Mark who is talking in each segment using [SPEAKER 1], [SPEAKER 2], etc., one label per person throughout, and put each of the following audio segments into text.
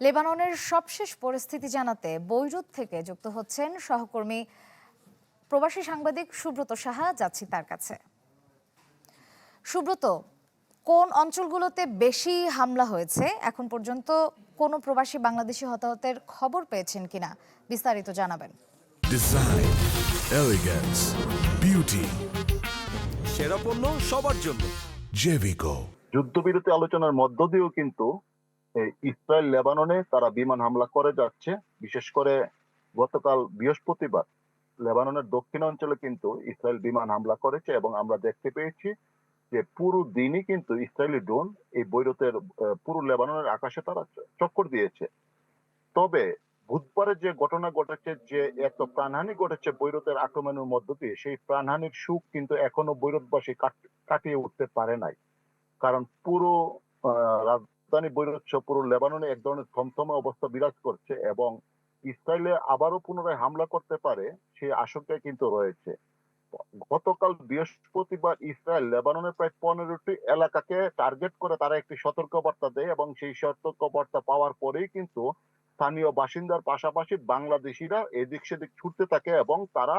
[SPEAKER 1] লেবাননের সবশেষ পরিস্থিতি জানাতে বৈরুত থেকে যুক্ত হচ্ছেন সহকর্মী প্রবাসী সাংবাদিক সুব্রত সাহা। যাচ্ছি তার কাছে। সুব্রত, কোন অঞ্চলগুলোতে বেশি হামলা হয়েছে, এখন পর্যন্ত কোনো প্রবাসী বাংলাদেশি হতাহতের খবর পেয়েছেন কিনা বিস্তারিত জানাবেন।
[SPEAKER 2] ডিজাইন, এলিগেন্স, বিউটি,
[SPEAKER 3] সেরা পণ্য সবার জন্য
[SPEAKER 2] জেভিকো।
[SPEAKER 4] যুদ্ধবিরতি আলোচনার মধ্য দিয়েও কিন্তু ইসরায়েল লেবাননে তারা বিমান হামলা করে যাচ্ছে। বিশেষ করে গতকাল বৃহস্পতিবার লেবাননের দক্ষিণ অঞ্চলে কিন্তু ইসরায়েল বিমান হামলা করেছে এবং আমরা দেখতে পেয়েছি যে পুরো দিনই কিন্তু ইসরায়েলি ড্রোন এই বৈরুতের পুরো লেবাননের আকাশে তারা চক্কর দিয়েছে। তবে বুধবারে যে ঘটনা ঘটেছে, যে এত প্রাণহানি ঘটেছে বৈরুতের আক্রমণের মধ্য দিয়ে, সেই প্রাণহানির সুখ কিন্তু এখনো বৈরুতবাসী কাটিয়ে উঠতে পারে নাই। কারণ পুরো রাজধানী বৈরুত সহ পুরো লেবাননে এক ধরনের থমথমে অবস্থা বিরাজ করছে এবং ইসরায়েলে আবারও পুনরায় হামলা করতে পারে সেই আশঙ্কায় কিন্তু রয়েছে। গতকাল বৃহস্পতিবার ইসরায়েল লেবাননের প্রায় 15টি এলাকাকে টার্গেট করে তারা একটি সতর্কবার্তা দেয় এবং সেই সতর্কবার্তা পাওয়ার পরেই কিন্তু স্থানীয় বাসিন্দার পাশাপাশি বাংলাদেশিরা এদিক সেদিক ছুটতে থাকে এবং তারা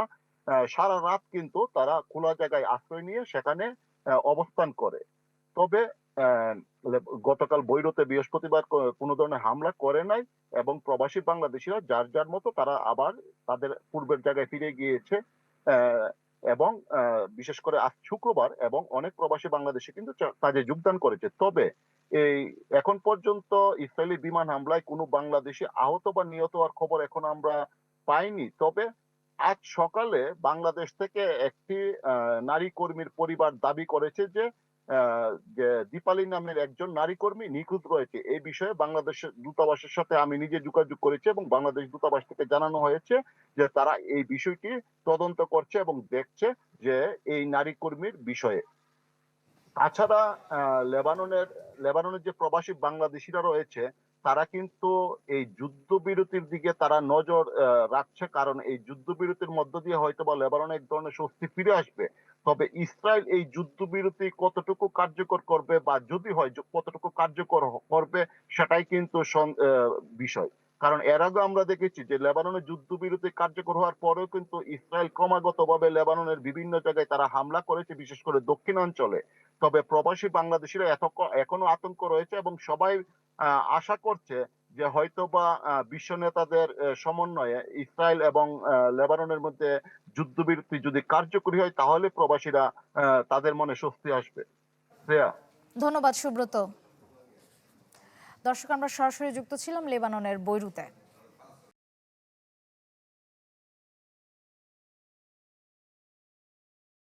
[SPEAKER 4] সারা রাত কিন্তু তারা খোলা জায়গায় আশ্রয় নিয়ে সেখানে অবস্থান করে। তবে গতকাল বৈরুতে বৃহস্পতিবার কোনো ধরনের হামলা করে নাই এবং প্রবাসী বাংলাদেশিরা যার যার মতো তারা আবার তাদের পূর্বের জায়গায় ফিরে গিয়েছে। এবং বিশেষ করে আজ শুক্রবার এবং অনেক প্রবাসী বাংলাদেশি কিন্তু কাজে যোগদান করেছে। তবে এই এখন পর্যন্ত ইসরায়েলি বিমান হামলায় কোনো বাংলাদেশি আহত বা নিহত হওয়ার খবর এখন আমরা পাইনি। তবে আজ সকালে বাংলাদেশ থেকে একটি নারী কর্মীর পরিবার দাবি করেছে যে দীপালি নামের একজন নারী কর্মী নিখোঁজ রয়েছে। এই বিষয়ে বাংলাদেশের দূতাবাসের সাথে আমি নিজে যোগাযোগ করেছি এবং বাংলাদেশ দূতাবাস থেকে জানানো হয়েছে যে তারা এই বিষয়টি তদন্ত করছে এবং দেখছে যে এই নারী কর্মীর বিষয়ে। তাছাড়া লেবাননের যে প্রবাসী বাংলাদেশিরা রয়েছে তারা কিন্তু এই যুদ্ধবিরতির দিকে তারা নজর রাখছে, কারণ এই যুদ্ধবিরতির মধ্য দিয়ে হয়তো বা লেবাননে এক ধরনের স্বস্তি ফিরে আসবে। তবে ইসরায়েল এই যুদ্ধবিরতি কতটুকু কার্যকর করবে বা যদি হয় কতটুকু কার্যকর করবে সেটাই কিন্তু বিষয়। কারণ এর আগে আমরা দেখেছি যে লেবাননের যুদ্ধবিরতি কার্যকর হওয়ার পরেও কিন্তু ইসরায়েল ক্রমাগতভাবে লেবাননের বিভিন্ন জায়গায় তারা হামলা করেছে, বিশেষ করে দক্ষিণাঞ্চলে। তবে প্রবাসী বাংলাদেশিরা এখনো আতঙ্ক রয়েছে এবং সবাই আশা করছে যে হয়তো বা বিশ্ব নেতাদের সমন্বয়ে ইসরায়েল এবং লেবাননের মধ্যে যুদ্ধবিরতি যদি কার্যকরী হয় তাহলে প্রবাসীরা তাদের মনে স্বস্তি আসবে। শ্রেয়া,
[SPEAKER 1] ধন্যবাদ সুব্রত। দর্শক, আমরা সরাসরি যুক্ত ছিলাম লেবাননের বৈরুতে।